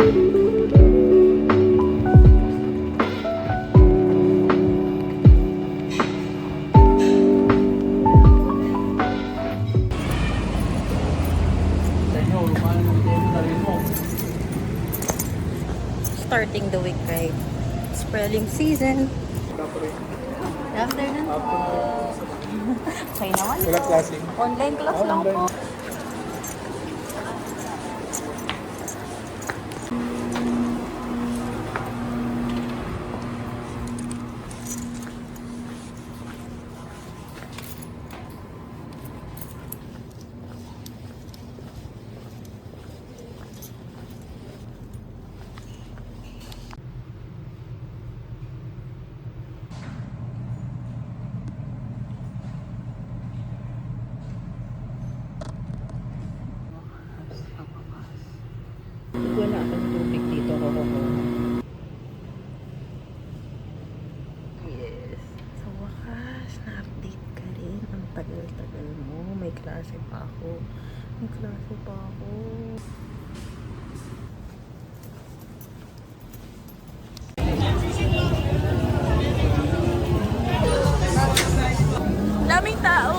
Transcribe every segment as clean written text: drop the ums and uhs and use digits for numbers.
Starting the week, right? Spelling season. Afternoon po. Okay naman po. Walang klase. Online class lang po. Wala akong tubig dito ko. Yes. Sa wakas, na-update ka rin. Ang tagal-tagal mo. May klase pa ako. Daming tao!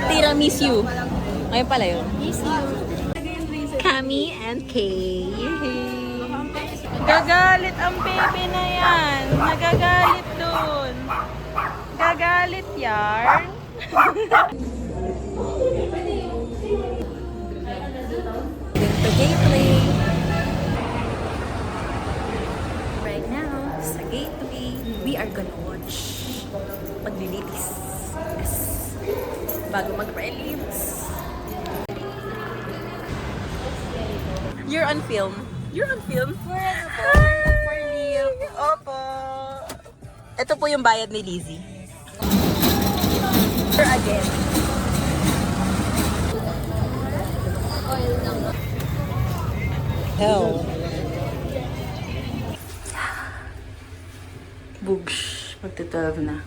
Tiramisu. Ngayon pala yun. Kami and Kay. Yehey! Gagalit ang baby na yan. Nagagalit dun. Gagalit yarn. The gateway. Right now, sa gateway, we are gonna watch paglilitis. Yes. Bago mag-prelims. You're on film. You're on film? For Leo. Opo. Ito po yung bayad ni Lizzie. Here again. Hell. Boobs. Magta-12 na.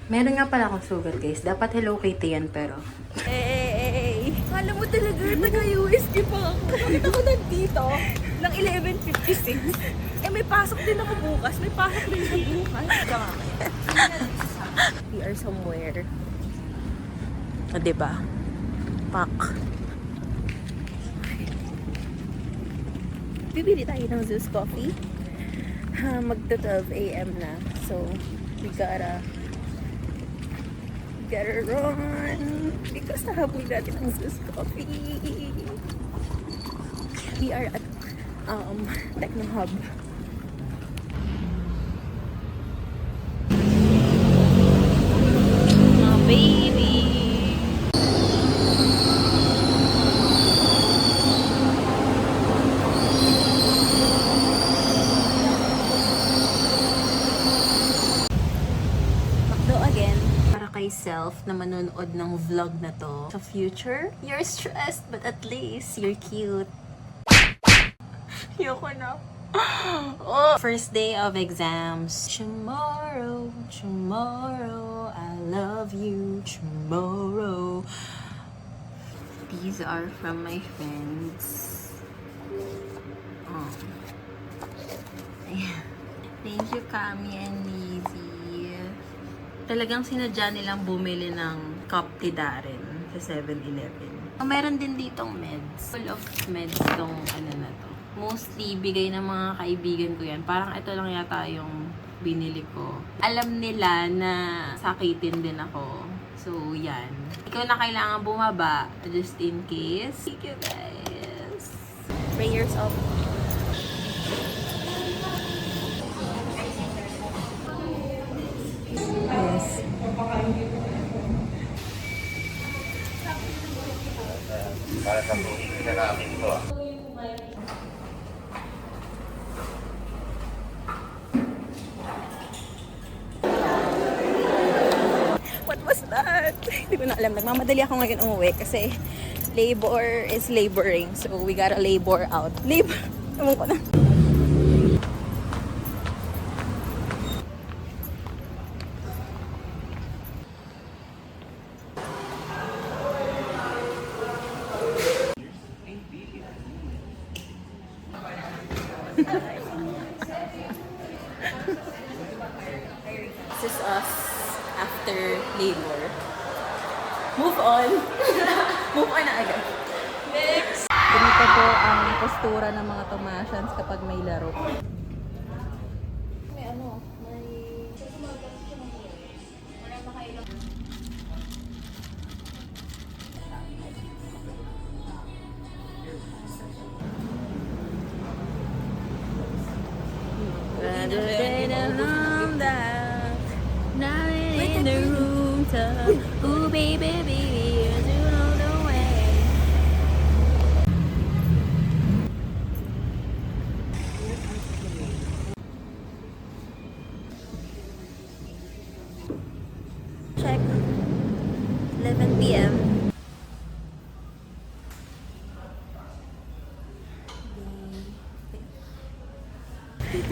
Meron nga pala akong sugat, guys. Dapat Hello Kitty yan, pero... Hey! Kala mo talaga, taga-USD pa ako. Bakit ako nandito? Ng 11:56. Eh, may pasok din ako bukas. May pasok din ako bukas. We are somewhere. O, diba? Pak. Bibili tayo ng Zeus Coffee. Magta-12 a.m. na. So, we gotta run because nahabol natin ang Zeus Coffee. We are at Techno Hub. My baby. Self na manonood ng vlog na to. Sa future, you're stressed but at least you're cute. Yoko na. Oh. First day of exams. Tomorrow, I love you. Tomorrow. These are from my friends. Oh. Thank you, Kami and Lizzie. Talagang sinadya nilang bumili ng cup tida rin sa 7-Eleven. Meron din ditong meds. Full of meds tong ano na to. Mostly, bigay ng mga kaibigan ko yan. Parang ito lang yata yung binili ko. Alam nila na sakitin din ako. So, yan. Ikaw na kailangan bumaba just in case. Thank you, guys. Prayers of yes. Para sa tuwing na namin ito What was that? Hindi ko na alam. Nagmamadali ako ngayon umuwi kasi labor is laboring. So, we gotta labor out. Labor? Ewan ko na. Move on. Move on na agad. Next! Ganito po ang postura ng mga Tomasians kapag may laro. May ano, may... Rather than alone down, now in the room top. Ooh, baby, baby, you know the way. Check. 11 p.m.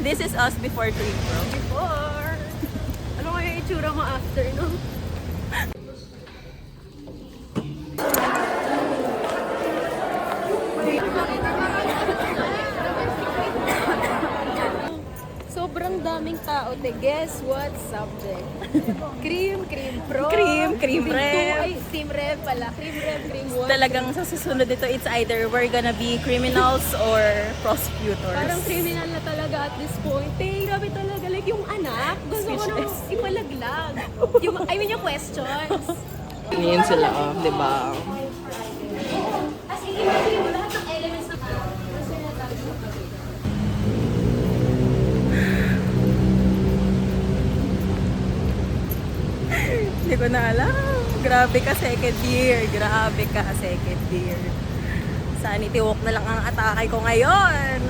This is us before trip, bro. Before. Ano kaya yung itsura mo after, no? Sobrang daming tao, te. Guess what subject? Cream Pro. Cream Rev. Ay, Team Rev pala. Cream Rev, Cream 1. Talagang sa susunod dito, it's either we're gonna be criminals or prosecutors. Parang criminal na talaga at this point. Te, grabe talaga. Like yung anak, gusto ko nang ipalaglag. I mean yung questions. Ngayon sila, oh, di ba? As in, ibigay mo lahat ng elements na Hindi ko na alam. Grabe ka second year. Grabe ka second year. Sanity walk na lang ang atake ko ngayon.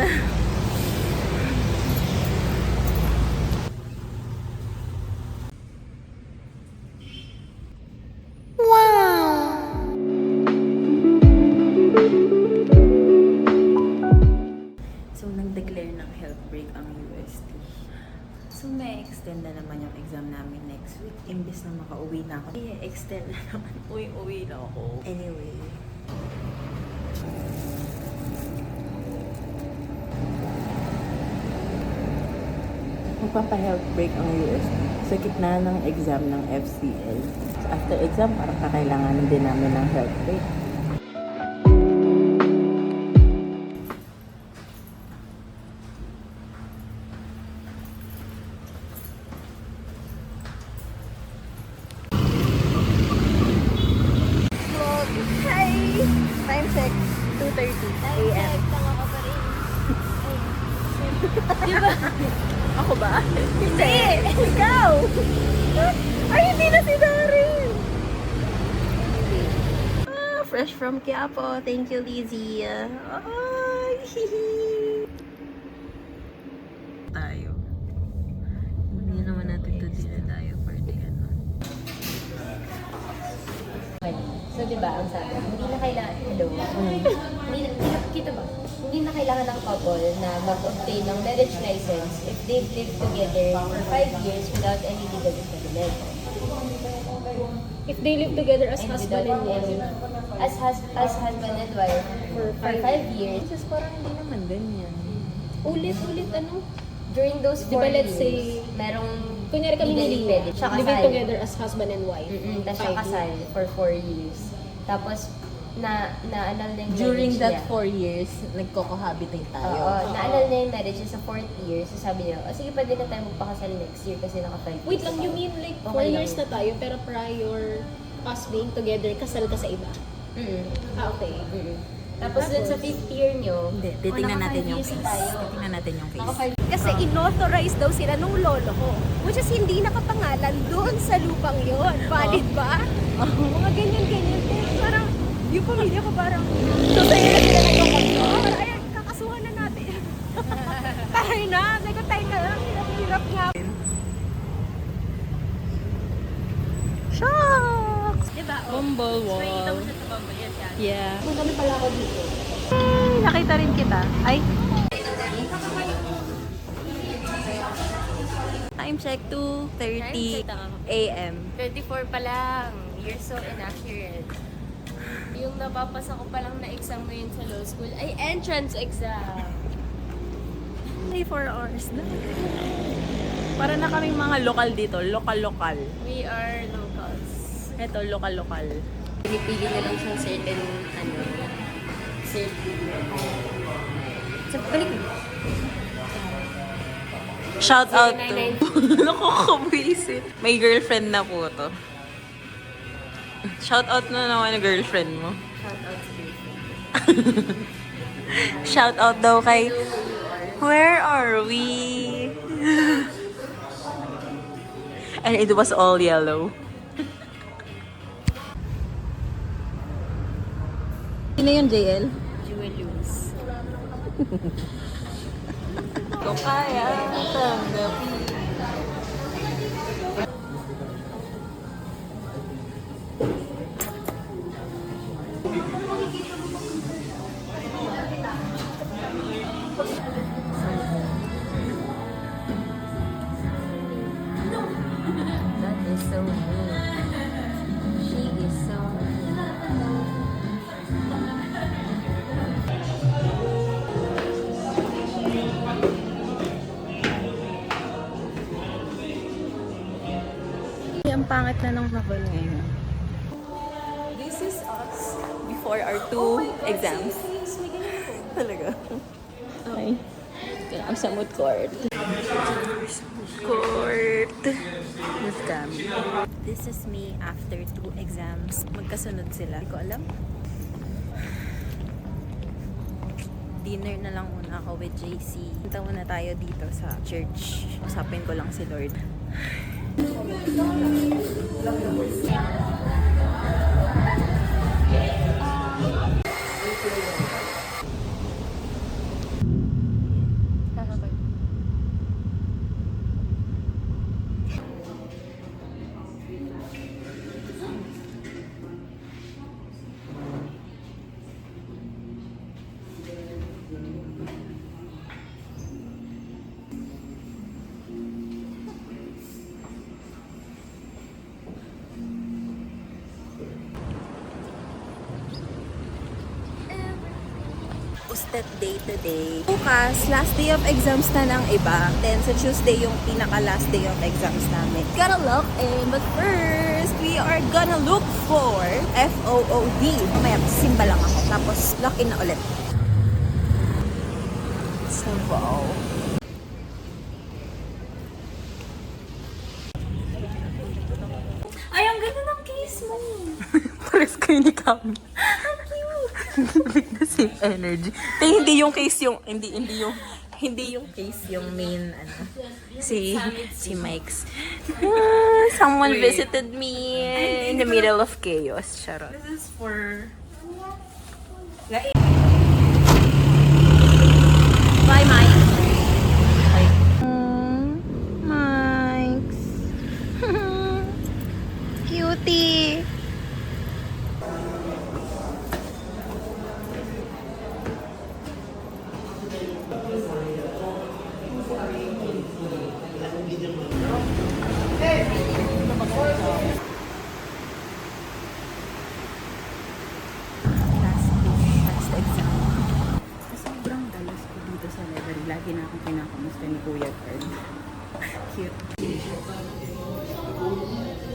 So, nag-declare ng health break ang UST. So, may extend na naman yung exam namin next week. Imbes na makauwi na ako. I-extend na naman. Uwi na ako. Anyway. Magpapa-health break ang UST sa gitna ng exam ng FCL. So, after exam, parang kakailanganin din namin ng health break. Hi! Time check, 2:30 a.m. Tanga ka pa rin. Ako ba? Hindi! Ikaw! Ay, hindi na si Darin! Ah, fresh from Quiapo. Thank you, Lizzie. Ay, hihi. Tayo. Hindi naman natin ito din tayo for the ano. So, di ba, ang sabi, hindi na kailangan, hello? Hindi kita ba? Hindi na kailangan ng couple na mag-obtain ng marriage license if they've lived together for 5 years without any legal impediment. If they live together as And husband and without wife. any, as husband and wife for 5 years. Just parang hindi naman ganyan. Ulit-ulit ano? During those 4 Di ba, let's years, say, merong kunyari kami legally ni pwede. Lina, Siya living kasal. together as husband and wife. Tapos siya 5 kasal years. for 4 years. Tapos, na-annul na yung During marriage that niya. 4 years, nagko-cohabitate tayo. Oo, na-annul na yung marriage niya sa 4th year. So sabi niya, sige pwede na tayo magpakasal next year kasi naka-5 years. Wait lang, you mean like 4 Okay lang. years na tayo pero prior us being together, kasal ka sa iba? Ah, okay. Tapos dun sa 5th year niyo, Hindi, titingnan natin yung years case. na tayo. Titingnan natin yung case. Kasi inauthorize daw sila nung lolo ko. Which is hindi nakapangalan doon sa lupang yon. Valid ba? Mga ganyan-ganyan. Parang, yung pamilya ko parang, so sa'yo na sila nagkakasal. Ayan, kakasuhan na natin. Tayo na, sabi ko tayo na lang. Hirap nga. Shucks! Diba? Bumblewall. Nakita mo siya sa Bumble. Yes, yan. Yeah. Punta na pala ako dito. Ay, nakita rin kita. Ay. Time check, 2:30 a.m. 24 pa lang. You're so inaccurate. Yung napapasa ko pa lang na exam ngayon sa law school ay entrance exam. Ay, 4 hours na. Para na kaming mga lokal dito. Lokal. We are locals. Ito, lokal. Pinipili na lang siyang certain, Sa balik mo. Shout out to. 0992. Nakakabwisit. May girlfriend na po to. Shout out na naman ang girlfriend mo. Shout out to you. Shout out daw kay... Where are we? And it was all yellow. Sino yun, JL? Jewelries. Kung kaya, tanggapin. That is so mean. She is so mean. Ang pangit na ng habol ngayon. This is us before our two exams. Talaga. Okay. Ito na ang sa mood court. Court. With kami. This is me after 2 exams. Magkasunod sila. Hindi ko alam. Dinner na lang muna ako with JC. Punta muna tayo dito sa church. Usapin ko lang si Lord. Usted day today. Bukas, last day of exams na ng iba. Then sa Tuesday, yung pinaka-last day of exams namin. Gotta look in, but first, we are gonna look for FOOD. Mamaya, simba lang ako. Tapos, lock in na ulit. So, wow. Ay, ang ganda ng case mo. Pares kayo ni Cam. The same energy. Hindi yung case yung hindi yung case yung main si Mike's. Someone visited me in the middle of chaos. Charot. This is for... Bye, Mike. Mike's. Cutie. Last exam. Sobrang dalas ko dito sa library. Lagi na akong kinakamusta ni Kuya Card. Cute.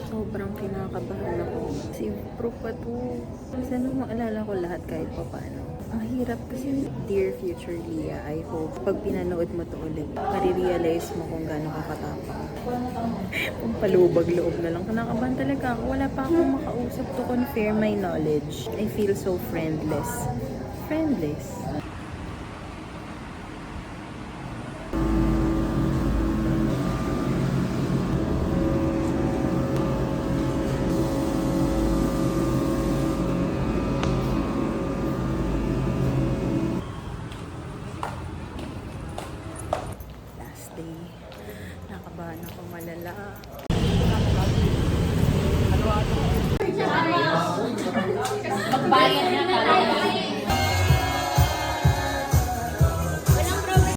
Sobrang kinakabahan ako. Kasi proof pa to. Sana maalala ko lahat kahit pa paano. Mahirap kasi. Dear future Leah, I hope pag pinanood mo to ulit, marirealize mo kung gaano ka katapang. Kung palubag-loob na lang. Kinakabahan talaga ako. Wala pa akong makausap to confirm my knowledge. I feel so friendless. Friendless. Last day. Nakabahan ako malala. Magbayad na tayo.